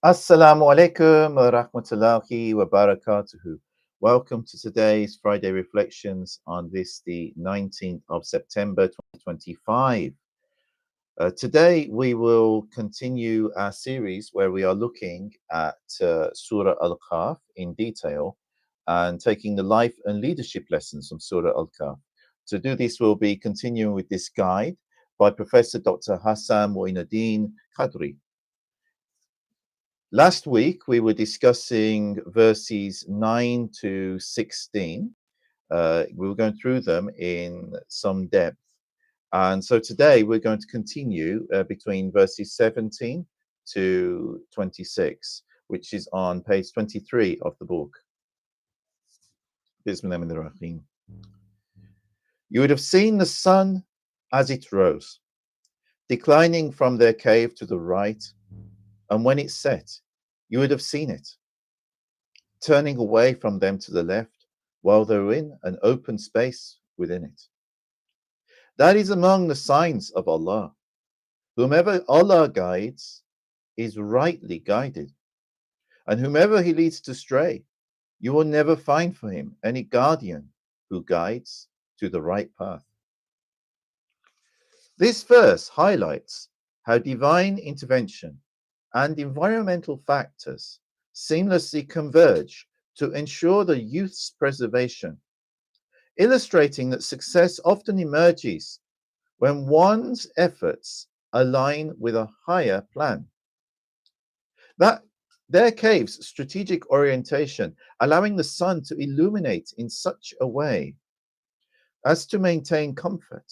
Assalamu alaikum wa rahmatullahi wa barakatuhu. Welcome to today's Friday reflections on this, the 19th of September 2025. Today we will continue our series where we are looking at Surah al-Kahf in detail and taking the life and leadership lessons from Surah al-Kahf. To do this, we'll be continuing with this guide by Professor Dr. Hassan Mohi-ud-Din Qadri. Last week, we were discussing verses 9 to 16. We were going through them in some depth. And so today, we're going to continue between verses 17 to 26, which is on page 23 of the book. Bismillahirrahmanirrahim. You would have seen the sun as it rose, declining from their cave to the right, and when it set, you would have seen it turning away from them to the left, while they were in an open space within it. That is among the signs of Allah. Whomever Allah guides is rightly guided, and whomever He leads to stray, you will never find for him any guardian who guides to the right path. This verse highlights how divine intervention and environmental factors seamlessly converge to ensure the youth's preservation, illustrating that success often emerges when one's efforts align with a higher plan. That their cave's strategic orientation, allowing the sun to illuminate in such a way as to maintain comfort,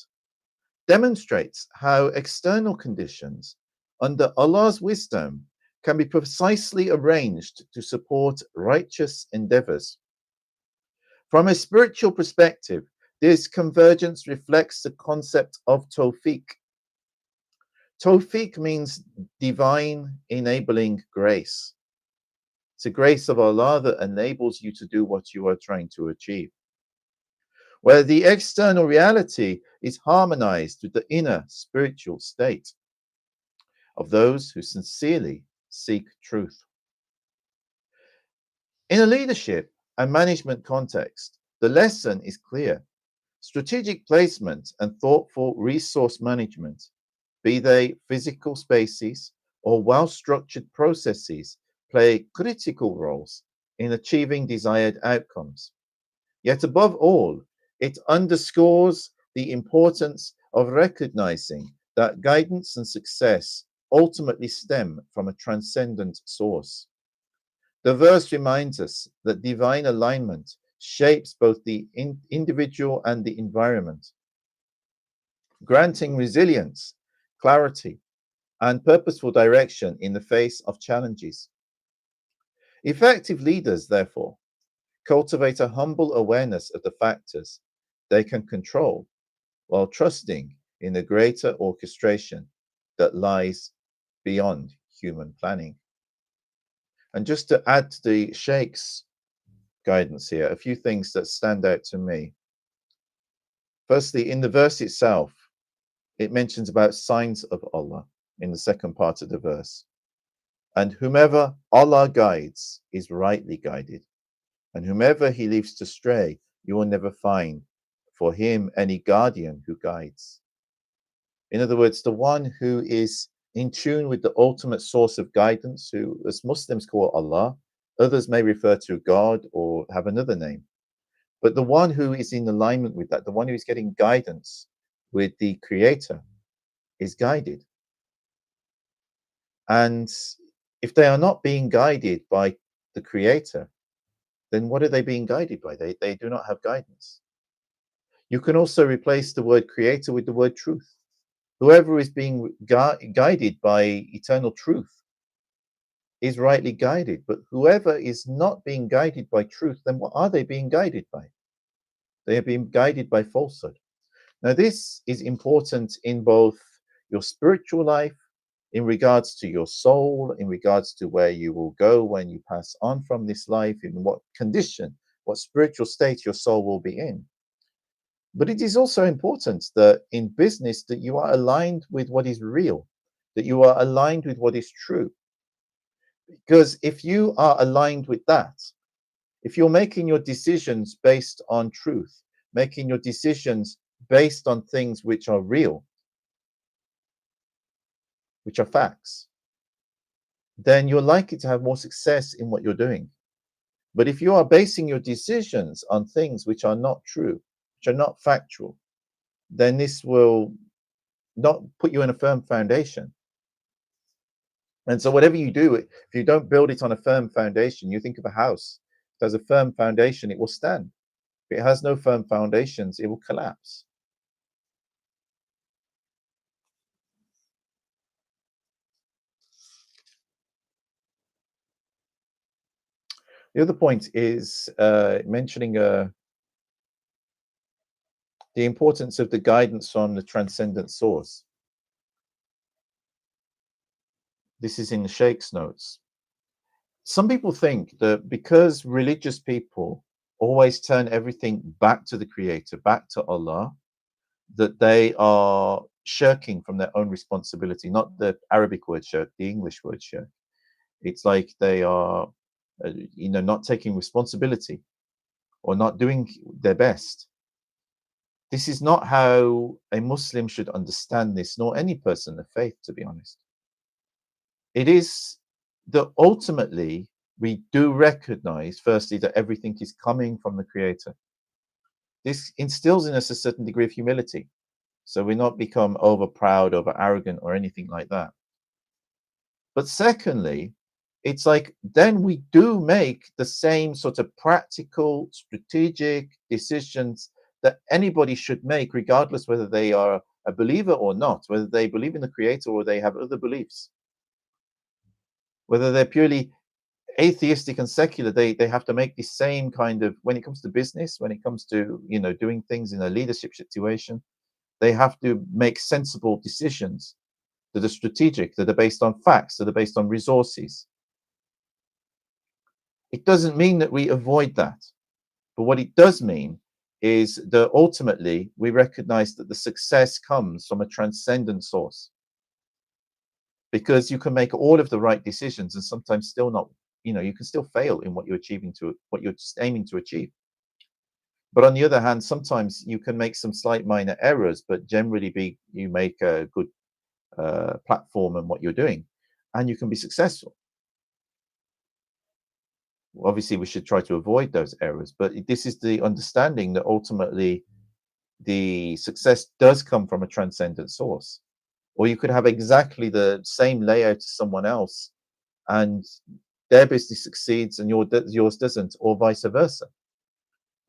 demonstrates how external conditions under Allah's wisdom can be precisely arranged to support righteous endeavors. From a spiritual perspective, this convergence reflects the concept of tawfiq. Tawfiq means divine enabling grace. It's a grace of Allah that enables you to do what you are trying to achieve, where the external reality is harmonized with the inner spiritual state of those who sincerely seek truth. In a leadership and management context, the lesson is clear. Strategic placement and thoughtful resource management, be they physical spaces or well-structured processes, play critical roles in achieving desired outcomes. Yet above all, it underscores the importance of recognizing that guidance and success ultimately stem from a transcendent source. The verse reminds us that divine alignment shapes both the individual and the environment, granting resilience, clarity, and purposeful direction in the face of challenges. Effective leaders, therefore, cultivate a humble awareness of the factors they can control while trusting in the greater orchestration that lies beyond human planning. And just to add to the Sheikh's guidance here, a few things that stand out to me. Firstly, in the verse itself, it mentions about signs of Allah in the second part of the verse. And whomever Allah guides is rightly guided, and whomever He leaves to stray, you will never find for him any guardian who guides. In other words, the one who is in tune with the ultimate source of guidance, who, as Muslims, call Allah, others may refer to God or have another name. But the one who is in alignment with that, the one who is getting guidance with the Creator, is guided. And if they are not being guided by the Creator, then what are they being guided by? They do not have guidance. You can also replace the word Creator with the word truth. Whoever is being guided by eternal truth is rightly guided. But whoever is not being guided by truth, then what are they being guided by? They are being guided by falsehood. Now, this is important in both your spiritual life, in regards to your soul, in regards to where you will go when you pass on from this life, in what condition, what spiritual state your soul will be in. But it is also important that in business that you are aligned with what is real, that you are aligned with what is true. Because if you are aligned with that, if you're making your decisions based on truth, making your decisions based on things which are real, which are facts, then you're likely to have more success in what you're doing. But if you are basing your decisions on things which are not true, which are not factual, then this will not put you in a firm foundation. And so, whatever you do, if you don't build it on a firm foundation, you think of a house. If it has a firm foundation, it will stand. If it has no firm foundations, it will collapse. The other point is mentioning the importance of the guidance from the transcendent source. This is in the Sheikh's notes. Some people think that because religious people always turn everything back to the Creator, back to Allah, that they are shirking from their own responsibility, not the Arabic word shirk, the English word shirk. It's like they are, not taking responsibility or not doing their best. This is not how a Muslim should understand this, nor any person of faith, to be honest. It is that ultimately we do recognize, firstly, that everything is coming from the Creator. This instills in us a certain degree of humility. So we not become over proud, over arrogant, or anything like that. But secondly, it's like then we do make the same sort of practical, strategic decisions that anybody should make, regardless whether they are a believer or not, whether they believe in the Creator or they have other beliefs, whether they're purely atheistic and secular, they have to make the same kind of, when it comes to business, when it comes to doing things in a leadership situation, they have to make sensible decisions that are strategic, that are based on facts, that are based on resources. It doesn't mean that we avoid that, but what it does mean is that ultimately we recognize that the success comes from a transcendent source, because you can make all of the right decisions and sometimes still not, you can still fail in what you're aiming to achieve. But on the other hand, sometimes you can make some slight minor errors, but generally you make a good platform in what you're doing, and you can be successful. Obviously, we should try to avoid those errors, but this is the understanding that ultimately the success does come from a transcendent source. Or you could have exactly the same layout as someone else, and their business succeeds and yours doesn't, or vice versa,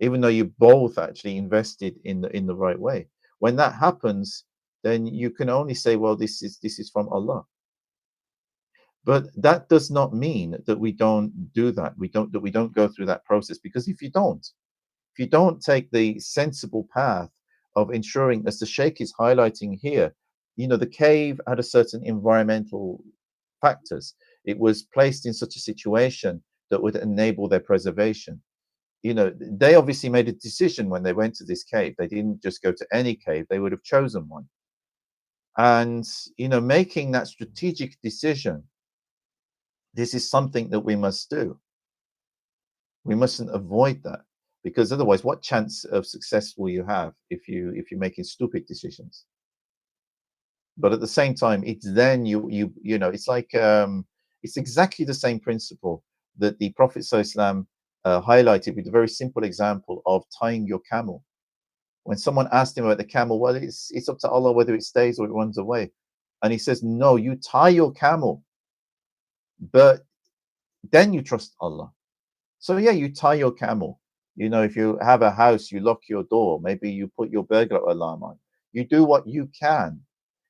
even though you both actually invested in the right way. When that happens, then you can only say, well, this is from Allah. But that does not mean that we don't do that. We don't go through that process, because if you don't take the sensible path of ensuring, as the Sheikh is highlighting here, the cave had a certain environmental factors. It was placed in such a situation that would enable their preservation. They obviously made a decision when they went to this cave. They didn't just go to any cave, they would have chosen one. And, making that strategic decision, this is something that we must do. We mustn't avoid that, because otherwise, what chance of success will you have if you're making stupid decisions? But at the same time, it's then it's like it's exactly the same principle that the Prophet ﷺ highlighted with a very simple example of tying your camel. When someone asked him about the camel, well, it's up to Allah whether it stays or it runs away, and he says, no, you tie your camel, but then you trust Allah. So yeah, you tie your camel. If you have a house, you lock your door. Maybe you put your burglar alarm on. You do what you can.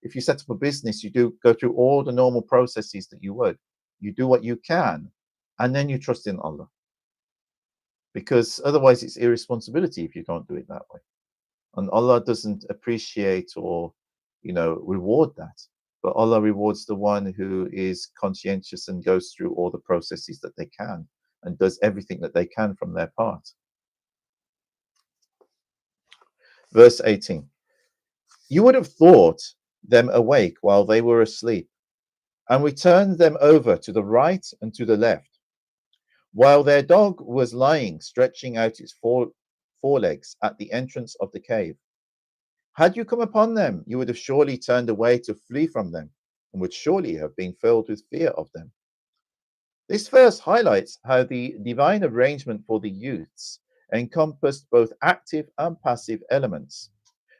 If you set up a business, you do go through all the normal processes that you would. You do what you can, and then you trust in Allah. Because otherwise, it's irresponsibility if you don't do it that way. And Allah doesn't appreciate or, reward that. But Allah rewards the one who is conscientious and goes through all the processes that they can and does everything that they can from their part. Verse 18. You would have thought them awake while they were asleep, and we turned them over to the right and to the left, while their dog was lying, stretching out its forelegs at the entrance of the cave. Had you come upon them, you would have surely turned away to flee from them, and would surely have been filled with fear of them. This verse highlights how the divine arrangement for the youths encompassed both active and passive elements,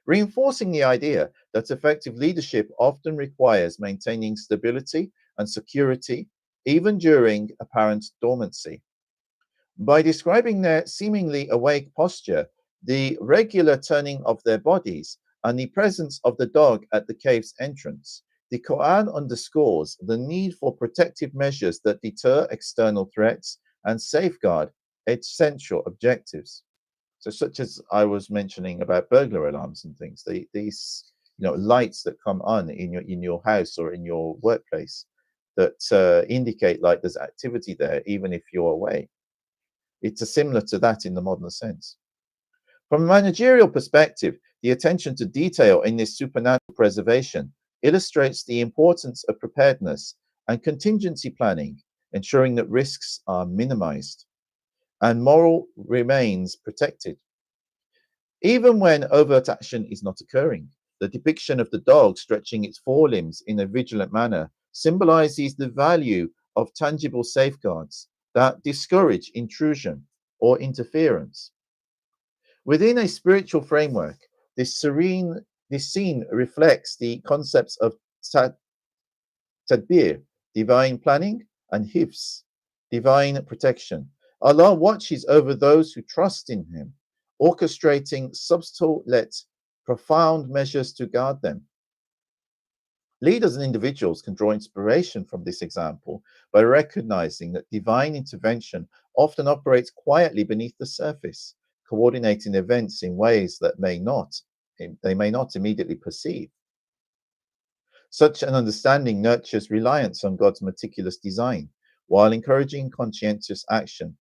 reinforcing the idea that effective leadership often requires maintaining stability and security even during apparent dormancy. By describing their seemingly awake posture, the regular turning of their bodies, and the presence of the dog at the cave's entrance, the Quran underscores the need for protective measures that deter external threats and safeguard essential objectives. So, such as I was mentioning about burglar alarms and things, these lights that come on in your house or in your workplace that indicate like there's activity there, even if you're away. It's similar to that in the modern sense. From a managerial perspective, the attention to detail in this supernatural preservation illustrates the importance of preparedness and contingency planning, ensuring that risks are minimized and moral remains protected. Even when overt action is not occurring, the depiction of the dog stretching its forelimbs in a vigilant manner symbolizes the value of tangible safeguards that discourage intrusion or interference. Within a spiritual framework, this scene reflects the concepts of tadbir, divine planning, and hifz, divine protection. Allah watches over those who trust in Him, orchestrating subtle yet profound measures to guard them. Leaders and individuals can draw inspiration from this example by recognizing that divine intervention often operates quietly beneath the surface, coordinating events in ways that they may not immediately perceive. Such an understanding nurtures reliance on God's meticulous design while encouraging conscientious action.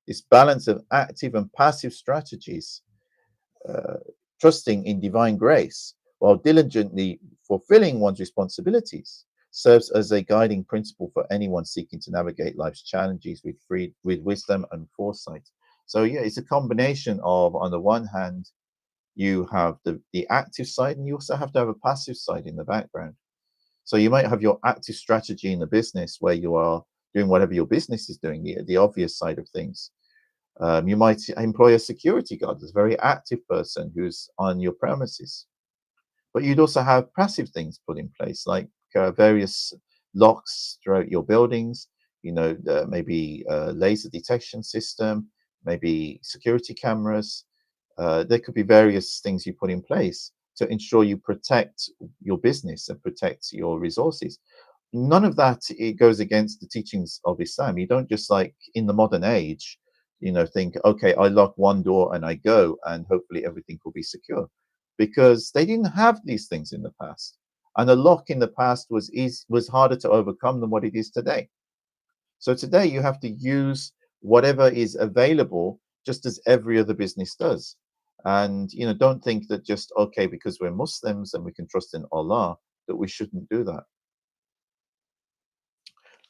This balance of active and passive strategies, uh, trusting in divine grace while diligently fulfilling one's responsibilities, serves as a guiding principle for anyone seeking to navigate life's challenges with wisdom and foresight. So yeah, it's a combination of, on the one hand, you have the active side, and you also have to have a passive side in the background. So you might have your active strategy in the business where you are doing whatever your business is doing, the obvious side of things. You might employ a security guard, a very active person who's on your premises. But you'd also have passive things put in place, like various locks throughout your buildings, maybe a laser detection system, maybe security cameras. There could be various things you put in place to ensure you protect your business and protect your resources. None of that it goes against the teachings of Islam. You don't just like in the modern age, think, okay, I lock one door and I go, and hopefully everything will be secure, because they didn't have these things in the past, and a lock in the past was harder to overcome than what it is today. So today you have to use whatever is available, just as every other business does. And don't think that just okay because we're Muslims and we can trust in Allah that we shouldn't do that.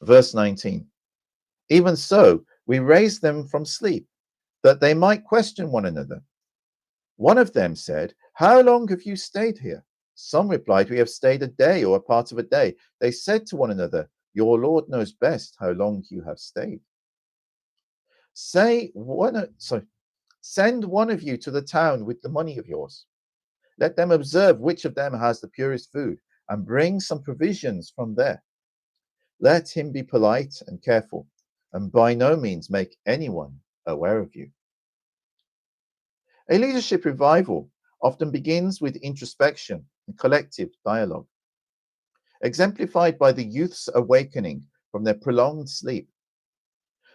Verse 19. Even so, we raised them from sleep, that they might question one another. One of them said, "How long have you stayed here?" Some replied, "We have stayed a day or a part of a day." They said to one another, "Your Lord knows best how long you have stayed. Send one of you to the town with the money of yours. Let them observe which of them has the purest food, and bring some provisions from there. Let him be polite and careful, and by no means make anyone aware of you." A leadership revival often begins with introspection and collective dialogue, exemplified by the youth's awakening from their prolonged sleep.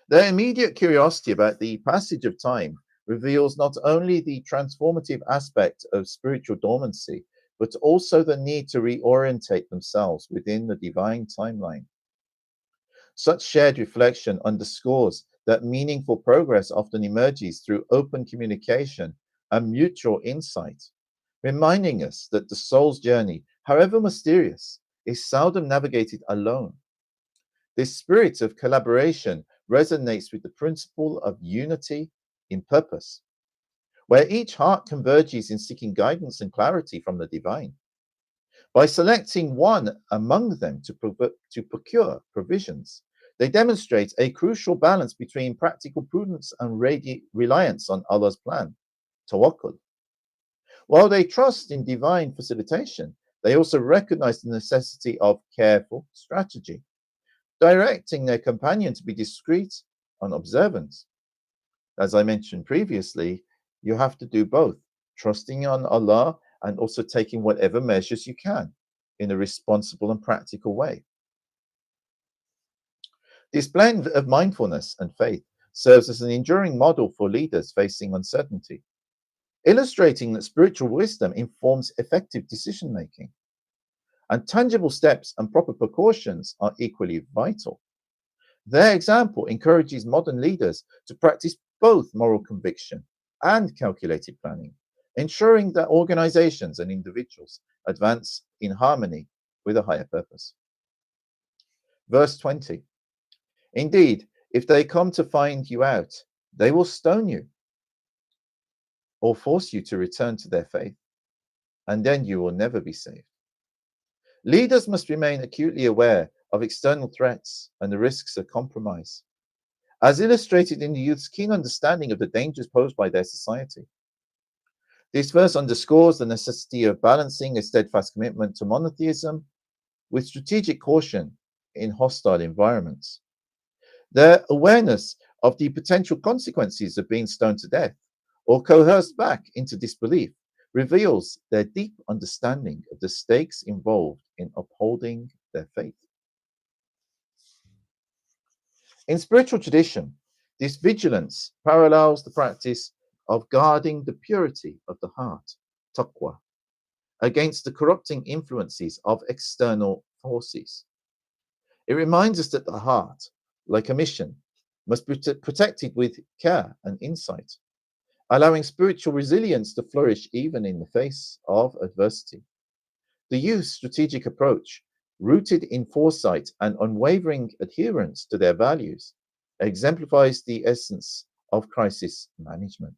Their immediate curiosity about the passage of time reveals not only the transformative aspect of spiritual dormancy, but also the need to reorientate themselves within the divine timeline. Such shared reflection underscores that meaningful progress often emerges through open communication and mutual insight, reminding us that the soul's journey, however mysterious, is seldom navigated alone, This spirit of collaboration resonates with the principle of unity in purpose, where each heart converges in seeking guidance and clarity from the divine. By selecting one among them to procure provisions, they demonstrate a crucial balance between practical prudence and reliance on Allah's plan, tawakkul. While they trust in divine facilitation, they also recognize the necessity of careful strategy, directing their companion to be discreet and observant. As I mentioned previously, you have to do both, trusting on Allah and also taking whatever measures you can in a responsible and practical way. This blend of mindfulness and faith serves as an enduring model for leaders facing uncertainty, illustrating that spiritual wisdom informs effective decision making, and tangible steps and proper precautions are equally vital. Their example encourages modern leaders to practice both moral conviction and calculated planning, ensuring that organizations and individuals advance in harmony with a higher purpose. Verse 20. Indeed, if they come to find you out, they will stone you or force you to return to their faith, and then you will never be saved. Leaders must remain acutely aware of external threats and the risks of compromise, as illustrated in the youth's keen understanding of the dangers posed by their society. This verse underscores the necessity of balancing a steadfast commitment to monotheism with strategic caution in hostile environments. Their awareness of the potential consequences of being stoned to death or coerced back into disbelief reveals their deep understanding of the stakes involved in upholding their faith. In spiritual tradition, this vigilance parallels the practice of guarding the purity of the heart, taqwa, against the corrupting influences of external forces. It reminds us that the heart, like a mission, must be protected with care and insight, allowing spiritual resilience to flourish even in the face of adversity. The youth's strategic approach, rooted in foresight and unwavering adherence to their values, exemplifies the essence of crisis management.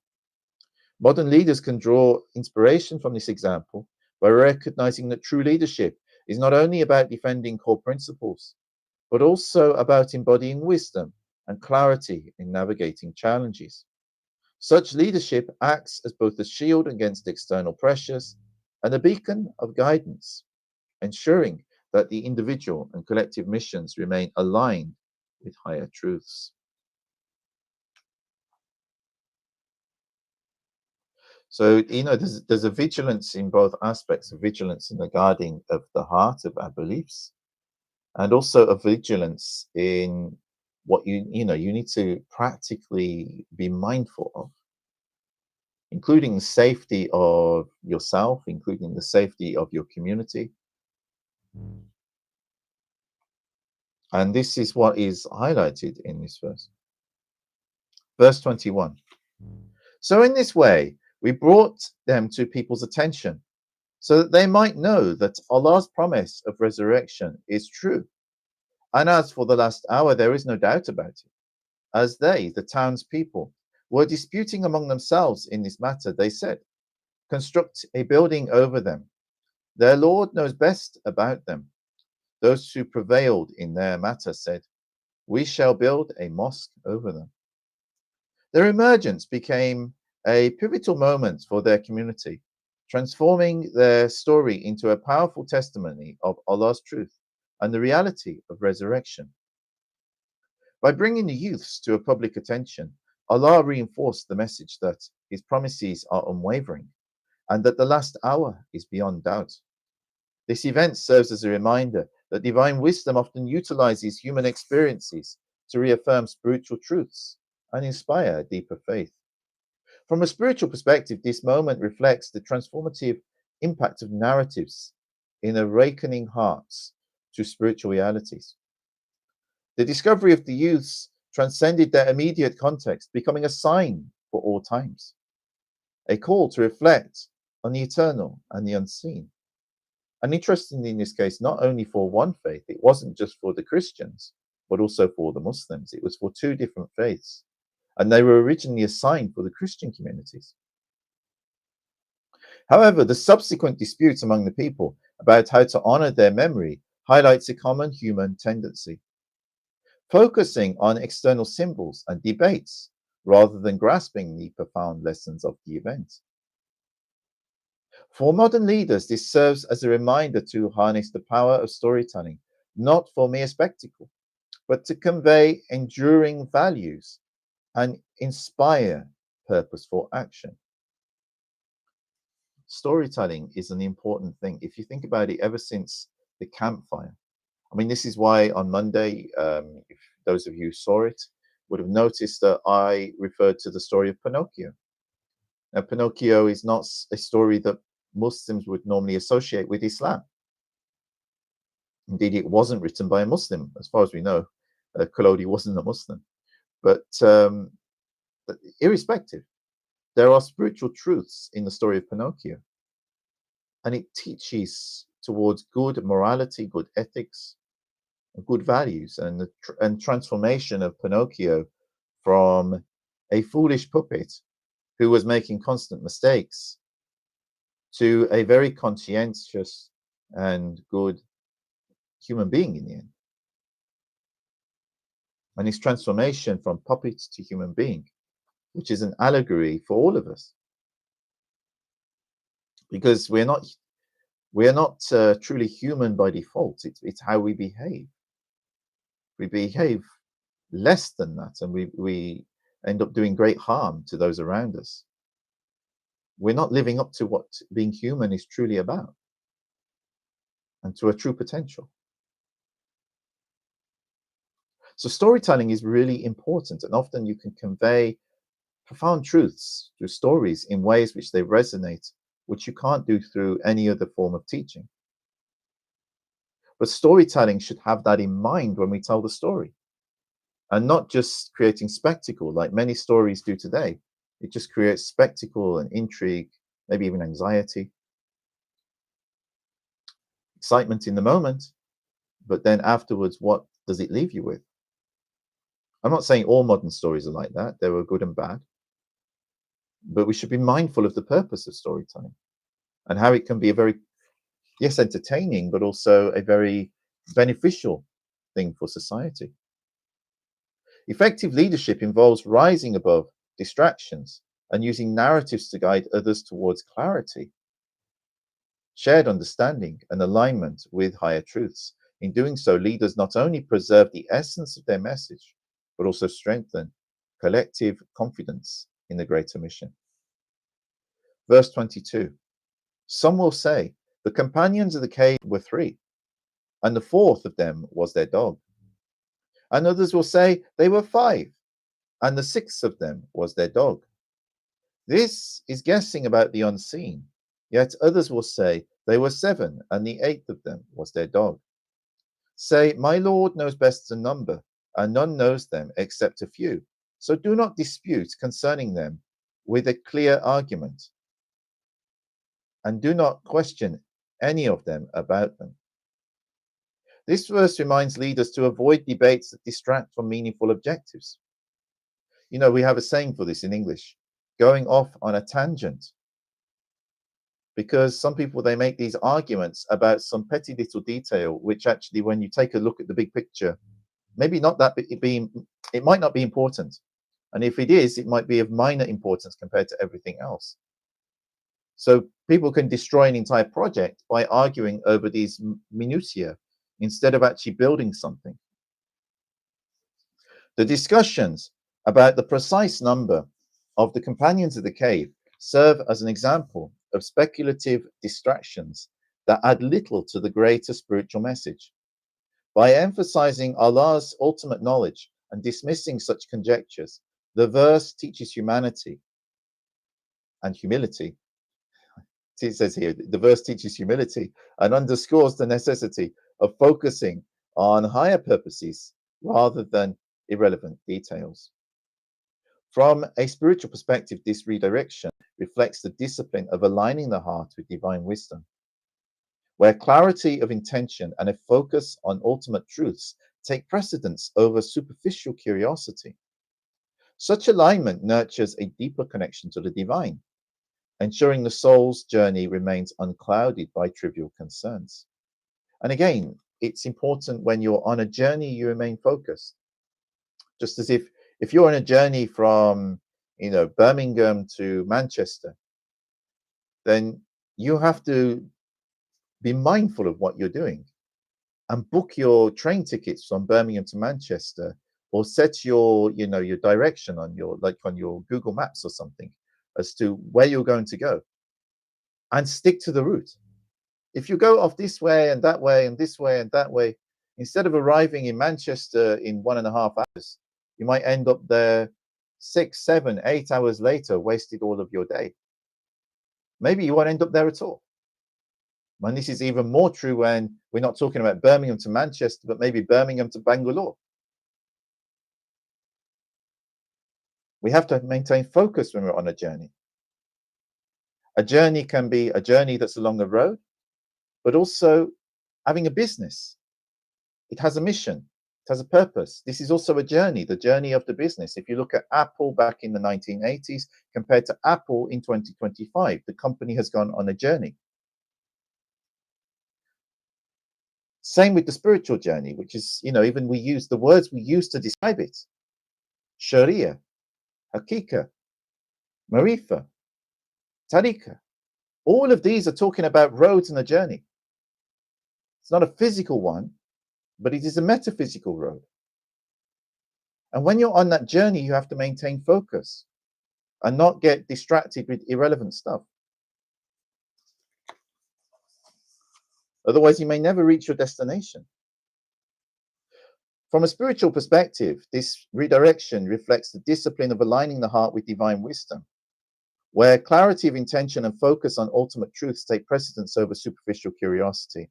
Modern leaders can draw inspiration from this example by recognizing that true leadership is not only about defending core principles, but also about embodying wisdom and clarity in navigating challenges. Such leadership acts as both a shield against external pressures and a beacon of guidance, ensuring that the individual and collective missions remain aligned with higher truths. So, there's a vigilance in both aspects, a vigilance in the guarding of the heart of our beliefs, and also a vigilance in what you need to practically be mindful of, including the safety of yourself, including the safety of your community. And this is what is highlighted in this verse. Verse 21. So in this way, we brought them to people's attention so that they might know that Allah's promise of resurrection is true. And as for the last hour, there is no doubt about it. As they, the townspeople, were disputing among themselves in this matter, they said, construct a building over them. Their Lord knows best about them. Those who prevailed in their matter said, we shall build a mosque over them. Their emergence became a pivotal moment for their community, transforming their story into a powerful testimony of Allah's truth and the reality of resurrection. By bringing the youths to a public attention, Allah reinforced the message that His promises are unwavering and that the last hour is beyond doubt. This event serves as a reminder that divine wisdom often utilizes human experiences to reaffirm spiritual truths and inspire deeper faith. From a spiritual perspective, this moment reflects the transformative impact of narratives in awakening hearts to spiritual realities. The discovery of the youths transcended their immediate context, becoming a sign for all times, a call to reflect on the eternal and the unseen. And interestingly, in this case, not only for one faith, it wasn't just for the Christians, but also for the Muslims. It was for two different faiths, and they were originally assigned for the Christian communities. However, the subsequent disputes among the people about how to honor their memory highlights a common human tendency, focusing on external symbols and debates rather than grasping the profound lessons of the event. For modern leaders, this serves as a reminder to harness the power of storytelling, not for mere spectacle, but to convey enduring values and inspire purposeful action. Storytelling is an important thing. If you think about it, ever since the campfire, I mean, this is why on Monday, if those of you who saw it would have noticed that I referred to the story of Pinocchio. Now, Pinocchio is not a story that Muslims would normally associate with Islam. Indeed, it wasn't written by a Muslim, as far as we know. Collodi wasn't a Muslim. But irrespective, there are spiritual truths in the story of Pinocchio. And it teaches towards good morality, good ethics, good values, and the transformation of Pinocchio from a foolish puppet who was making constant mistakes to a very conscientious and good human being in the end. And his transformation from puppet to human being, which is an allegory for all of us, because we're not truly human by default. It's how we behave. We behave less than that, and we end up doing great harm to those around us. We're not living up to what being human is truly about, and to a true potential. So storytelling is really important, and often you can convey profound truths through stories in ways which they resonate, which you can't do through any other form of teaching. But storytelling should have that in mind when we tell the story, and not just creating spectacle like many stories do today. It just creates spectacle and intrigue, maybe even anxiety, excitement in the moment, but then afterwards, what does it leave you with? I'm not saying all modern stories are like that. There are good and bad. But we should be mindful of the purpose of storytelling and how it can be a very, yes, entertaining, but also a very beneficial thing for society. Effective leadership involves rising above distractions and using narratives to guide others towards clarity, shared understanding, and alignment with higher truths. In doing so, leaders not only preserve the essence of their message, but also strengthen collective confidence in the greater mission. Verse 22. Some will say, the companions of the cave were three, and the fourth of them was their dog. And others will say, they were five, and the sixth of them was their dog. This is guessing about the unseen. Yet others will say, they were seven, and the eighth of them was their dog. Say, my Lord knows best the number, and none knows them except a few. So do not dispute concerning them with a clear argument, and do not question any of them about them. This verse reminds leaders to avoid debates that distract from meaningful objectives. You know, we have a saying for this in English, going off on a tangent. Because some people, they make these arguments about some petty little detail, which actually, when you take a look at the big picture, maybe not that it might not be important. And if it is, it might be of minor importance compared to everything else. So people can destroy an entire project by arguing over these minutiae instead of actually building something. The discussions about the precise number of the companions of the cave serve as an example of speculative distractions that add little to the greater spiritual message. By emphasizing Allah's ultimate knowledge and dismissing such conjectures, the verse teaches humanity and humility. It says here, the verse teaches humility and underscores the necessity of focusing on higher purposes rather than irrelevant details. From a spiritual perspective, this redirection reflects the discipline of aligning the heart with divine wisdom, where clarity of intention and a focus on ultimate truths take precedence over superficial curiosity. Such alignment nurtures a deeper connection to the divine, ensuring the soul's journey remains unclouded by trivial concerns. And again, it's important when you're on a journey, you remain focused. Just as if you're on a journey from, Birmingham to Manchester, then you have to be mindful of what you're doing and book your train tickets from Birmingham to Manchester, or set your direction on your Google Maps or something as to where you're going to go, and stick to the route. If you go off this way and that way and this way and that way, instead of arriving in Manchester in 1.5 hours, you might end up there 6, 7, 8 hours later, wasted all of your day. Maybe you won't end up there at all. And this is even more true when we're not talking about Birmingham to Manchester, but maybe Birmingham to Bangalore. We have to maintain focus when we're on a journey. A journey can be a journey that's along the road, but also having a business. It has a mission, it has a purpose. This is also a journey, the journey of the business. If you look at Apple back in the 1980s compared to Apple in 2025, the company has gone on a journey. Same with the spiritual journey, which is, even we use the words we use to describe it. Sharia, Hakika, Marifa, Tariqa. All of these are talking about roads and a journey. It's not a physical one, but it is a metaphysical road. And when you're on that journey, you have to maintain focus and not get distracted with irrelevant stuff. Otherwise, you may never reach your destination. From a spiritual perspective, this redirection reflects the discipline of aligning the heart with divine wisdom, where clarity of intention and focus on ultimate truths take precedence over superficial curiosity.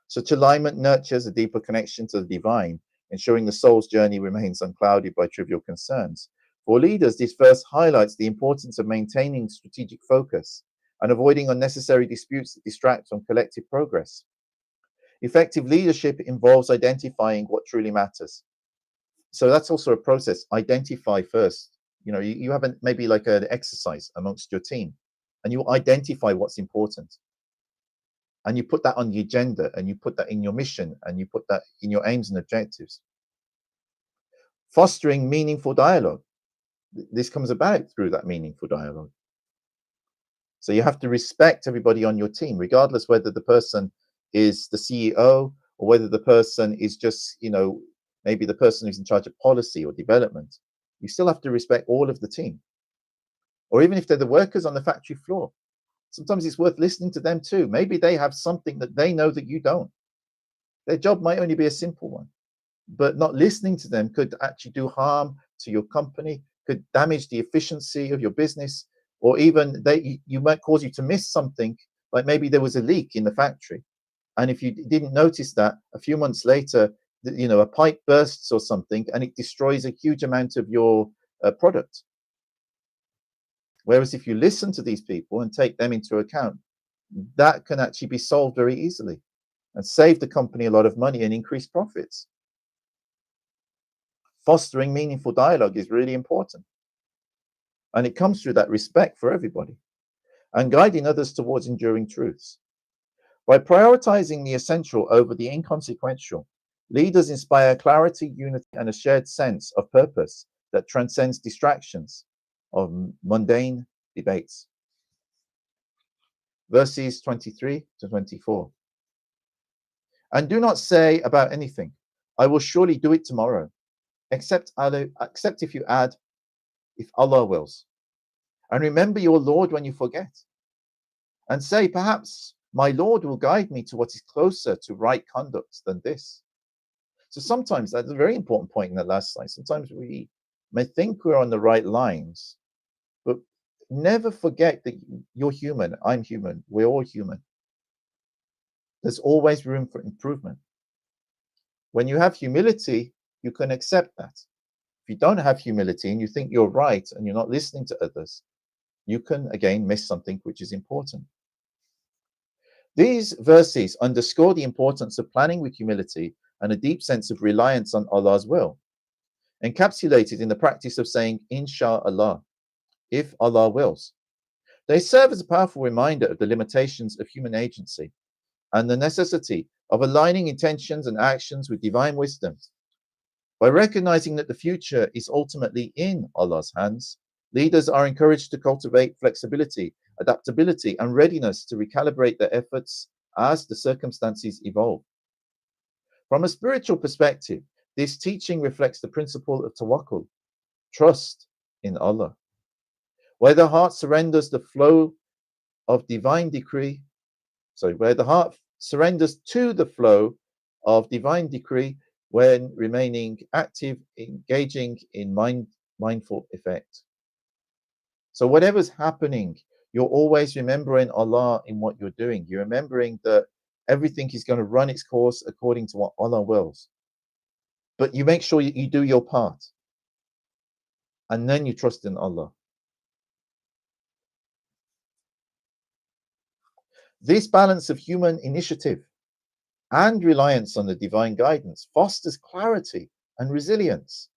Such alignment nurtures a deeper connection to the divine, ensuring the soul's journey remains unclouded by trivial concerns. For leaders, this verse highlights the importance of maintaining strategic focus and avoiding unnecessary disputes that distract from collective progress. Effective leadership involves identifying what truly matters. So that's also a process. Identify first. You have maybe like an exercise amongst your team, and you identify what's important. And you put that on the agenda, and you put that in your mission, and you put that in your aims and objectives. Fostering meaningful dialogue. This comes about through that meaningful dialogue. So you have to respect everybody on your team, regardless whether the person is the CEO or whether the person is just, maybe the person who's in charge of policy or development. You still have to respect all of the team. Or even if they're the workers on the factory floor, sometimes it's worth listening to them too. Maybe they have something that they know that you don't. Their job might only be a simple one, but not listening to them could actually do harm to your company, could damage the efficiency of your business, or even you might cause you to miss something, like maybe there was a leak in the factory. And if you didn't notice that, a few months later, a pipe bursts or something, and it destroys a huge amount of your product. Whereas if you listen to these people and take them into account, that can actually be solved very easily and save the company a lot of money and increase profits. Fostering meaningful dialogue is really important. And it comes through that respect for everybody and guiding others towards enduring truths. By prioritizing the essential over the inconsequential, leaders inspire clarity, unity, and a shared sense of purpose that transcends distractions of mundane debates. Verses 23 to 24. And do not say about anything, I will surely do it tomorrow, except if you add, if Allah wills. And remember your Lord when you forget. And say, perhaps my Lord will guide me to what is closer to right conduct than this. So sometimes, that's a very important point in that last slide. Sometimes we may think we're on the right lines, but never forget that you're human, I'm human, we're all human. There's always room for improvement. When you have humility, you can accept that. If you don't have humility and you think you're right and you're not listening to others, you can again miss something which is important. These verses underscore the importance of planning with humility and a deep sense of reliance on Allah's will, encapsulated in the practice of saying, Insha'Allah, if Allah wills. They serve as a powerful reminder of the limitations of human agency and the necessity of aligning intentions and actions with divine wisdom. By recognizing that the future is ultimately in Allah's hands, leaders are encouraged to cultivate flexibility, adaptability, and readiness to recalibrate their efforts as the circumstances evolve. From a spiritual perspective, this teaching reflects the principle of tawakkul, trust in Allah, where the heart surrenders the flow of divine decree, where the heart surrenders to the flow of divine decree when remaining active, engaging in mindful effect. So whatever's happening, you're always remembering Allah in what you're doing. You're remembering that everything is going to run its course according to what Allah wills. But you make sure you do your part. And then you trust in Allah. This balance of human initiative and reliance on the divine guidance fosters clarity and resilience,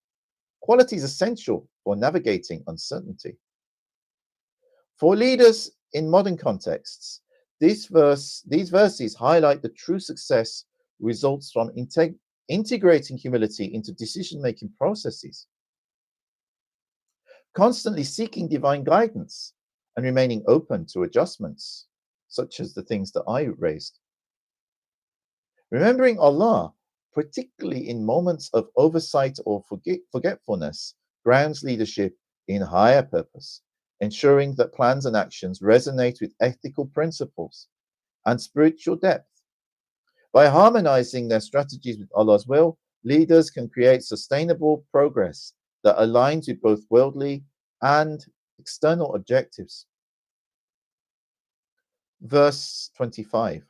qualities essential for navigating uncertainty. For leaders in modern contexts, these verses highlight the true success results from integrating humility into decision-making processes, constantly seeking divine guidance and remaining open to adjustments, such as the things that I raised. Remembering Allah, particularly in moments of oversight or forgetfulness, grounds leadership in higher purpose, ensuring that plans and actions resonate with ethical principles and spiritual depth. By harmonizing their strategies with Allah's will, leaders can create sustainable progress that aligns with both worldly and external objectives. Verse 25.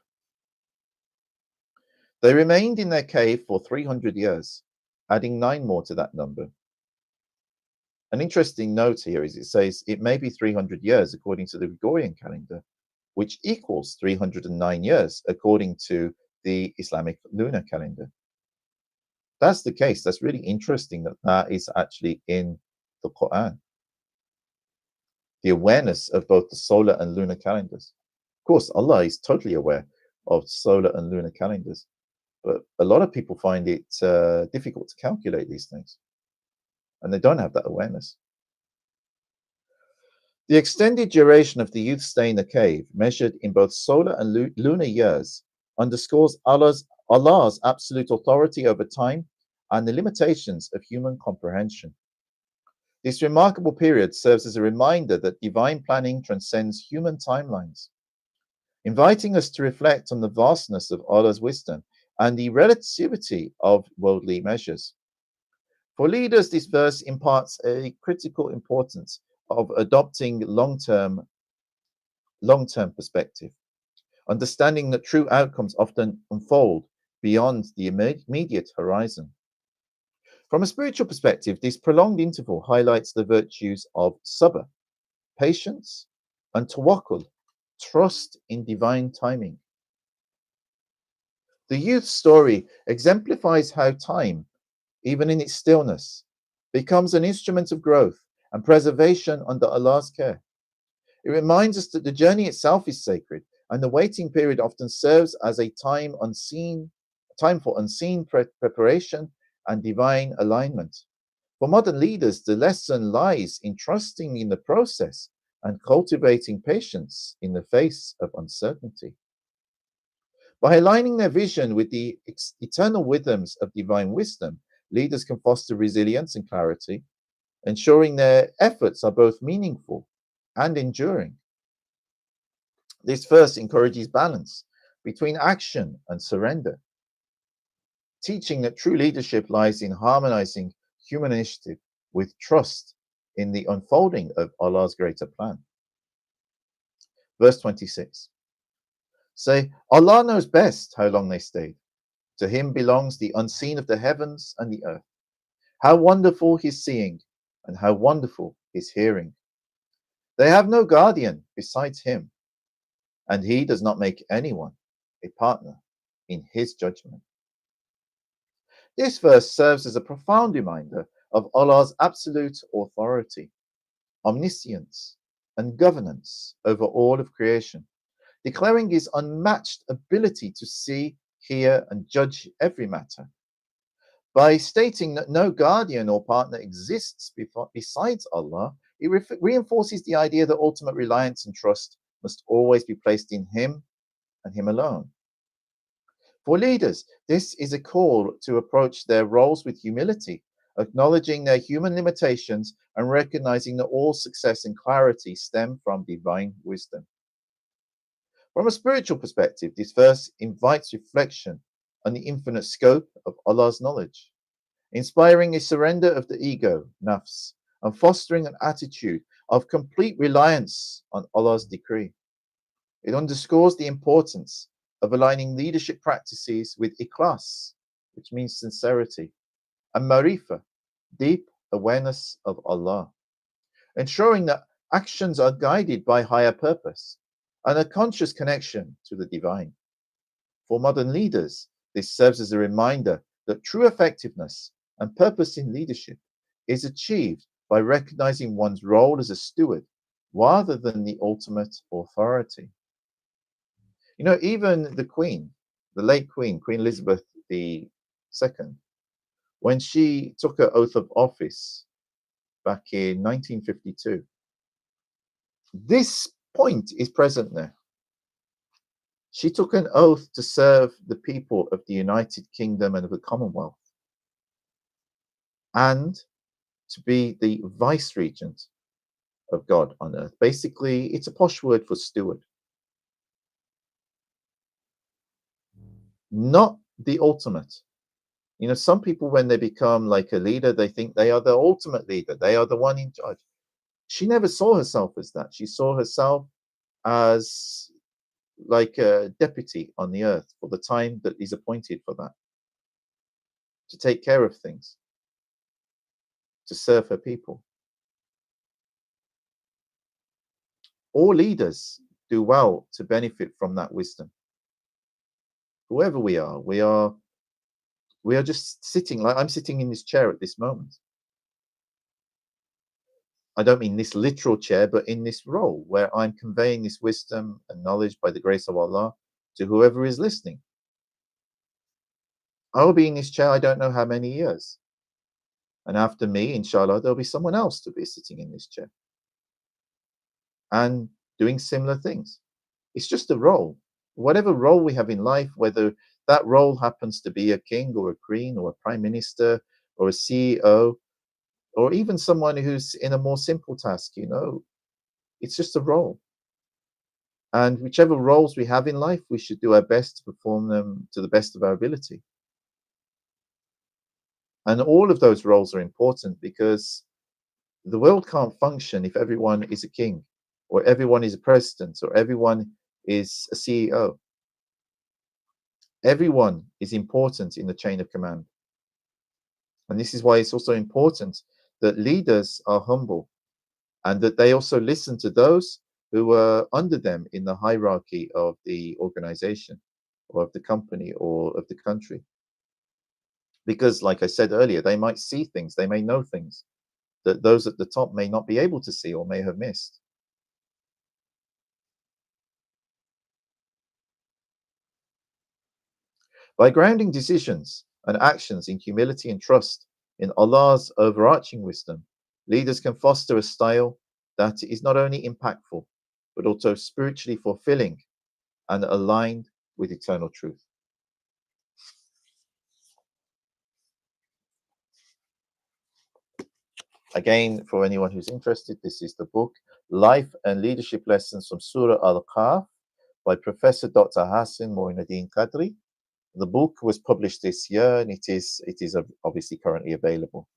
They remained in their cave for 300 years, adding 9 more to that number. An interesting note here is it says it may be 300 years according to the Gregorian calendar, which equals 309 years according to the Islamic lunar calendar. That's the case. That's really interesting that that is actually in the Quran. The awareness of both the solar and lunar calendars. Of course, Allah is totally aware of solar and lunar calendars. But a lot of people find it difficult to calculate these things, and they don't have that awareness. The extended duration of the youth's stay in the cave, measured in both solar and lunar years, underscores Allah's absolute authority over time and the limitations of human comprehension. This remarkable period serves as a reminder that divine planning transcends human timelines, inviting us to reflect on the vastness of Allah's wisdom and the relativity of worldly measures. For leaders, this verse imparts a critical importance of adopting long-term perspective, understanding that true outcomes often unfold beyond the immediate horizon. From a spiritual perspective, this prolonged interval highlights the virtues of sabr, patience, and tawakkul, trust in divine timing. The youth's story exemplifies how time, even in its stillness, becomes an instrument of growth and preservation under Allah's care. It reminds us that the journey itself is sacred, and the waiting period often serves as a time for unseen preparation and divine alignment. For modern leaders, the lesson lies in trusting in the process and cultivating patience in the face of uncertainty. By aligning their vision with the eternal rhythms of divine wisdom, leaders can foster resilience and clarity, ensuring their efforts are both meaningful and enduring. This verse encourages balance between action and surrender, teaching that true leadership lies in harmonizing human initiative with trust in the unfolding of Allah's greater plan. Verse 26. Say, Allah knows best how long they stayed. To him belongs the unseen of the heavens and the earth. How wonderful his seeing, and how wonderful his hearing. They have no guardian besides him, and he does not make anyone a partner in his judgment. This verse serves as a profound reminder of Allah's absolute authority, omniscience, and governance over all of creation, declaring his unmatched ability to see, hear, and judge every matter. By stating that no guardian or partner exists besides Allah, it reinforces the idea that ultimate reliance and trust must always be placed in Him and Him alone. For leaders, this is a call to approach their roles with humility, acknowledging their human limitations and recognizing that all success and clarity stem from divine wisdom. From a spiritual perspective, this verse invites reflection on the infinite scope of Allah's knowledge, inspiring a surrender of the ego, nafs, and fostering an attitude of complete reliance on Allah's decree. It underscores the importance of aligning leadership practices with ikhlas, which means sincerity, and marifa, deep awareness of Allah, ensuring that actions are guided by higher purpose and a conscious connection to the divine. For modern leaders, this serves as a reminder that true effectiveness and purpose in leadership is achieved by recognizing one's role as a steward rather than the ultimate authority. You know, even the Queen, the late Queen, Queen Elizabeth II, when she took her oath of office back in 1952, this point is present there. She took an oath to serve the people of the United Kingdom and of the Commonwealth, and to be the vice regent of God on earth. Basically, it's a posh word for steward. Not the ultimate. You know, some people, when they become like a leader, they think they are the ultimate leader. They are the one in charge. She never saw herself as that. She saw herself as like a deputy on the earth for the time that is appointed for that, to take care of things, to serve her people. All leaders do well to benefit from that wisdom. Whoever we are just sitting, like I'm sitting in this chair at this moment. I don't mean this literal chair, but in this role where I'm conveying this wisdom and knowledge by the grace of Allah to whoever is listening. I will be in this chair, I don't know how many years. And after me, inshallah, there'll be someone else to be sitting in this chair and doing similar things. It's just a role. Whatever role we have in life, whether that role happens to be a king or a queen or a prime minister or a CEO, or even someone who's in a more simple task, you know, it's just a role. And whichever roles we have in life, we should do our best to perform them to the best of our ability. And all of those roles are important because the world can't function if everyone is a king, or everyone is a president, or everyone is a CEO. Everyone is important in the chain of command. And this is why it's also important that leaders are humble and that they also listen to those who are under them in the hierarchy of the organization or of the company or of the country. Because, like I said earlier, they might see things, they may know things that those at the top may not be able to see or may have missed. By grounding decisions and actions in humility and trust in Allah's overarching wisdom, leaders can foster a style that is not only impactful, but also spiritually fulfilling and aligned with eternal truth. Again, for anyone who's interested, this is the book Life and Leadership Lessons from Surah al-Kahf by Professor Dr. Hassan Mohi-ud-Din Qadri. The book was published this year and it is obviously currently available.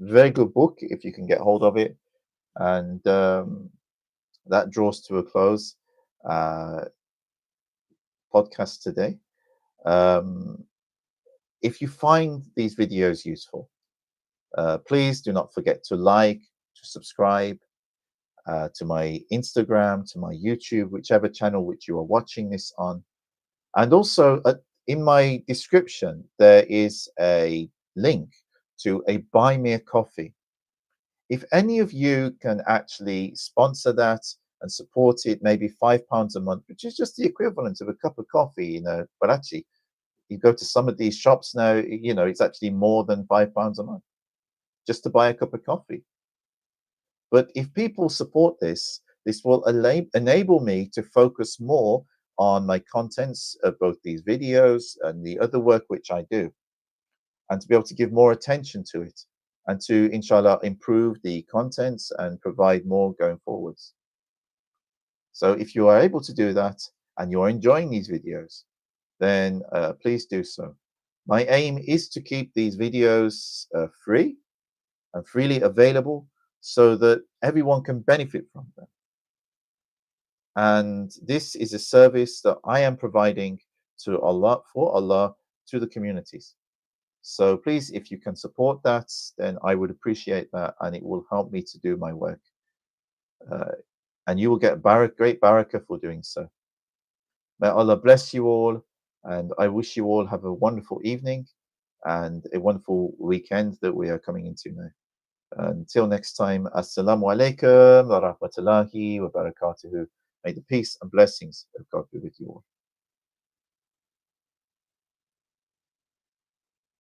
Very good book if you can get hold of it. And that draws to a close podcast today. If you find these videos useful, please do not forget to like, to subscribe to my Instagram, to my YouTube, whichever channel which you are watching this on. And also In my description, there is a link to a Buy Me a Coffee. If any of you can actually sponsor that and support it, maybe £5 a month, which is just the equivalent of a cup of coffee, but actually, you go to some of these shops now, it's actually more than £5 a month just to buy a cup of coffee. But if people support this will enable me to focus more on my contents of both these videos and the other work which I do, and to be able to give more attention to it, and to, inshallah, improve the contents and provide more going forwards. So if you are able to do that and you're enjoying these videos, then please do so. My aim is to keep these videos free and freely available so that everyone can benefit from them. And this is a service that I am providing to Allah, for Allah, to the communities. So please, if you can support that, then I would appreciate that, and it will help me to do my work. And you will get great barakah for doing so. May Allah bless you all, and I wish you all have a wonderful evening and a wonderful weekend that we are coming into now. Until next time, Assalamu alaikum wa rahmatullahi wa barakatuhu. May the peace and blessings of God be with you all.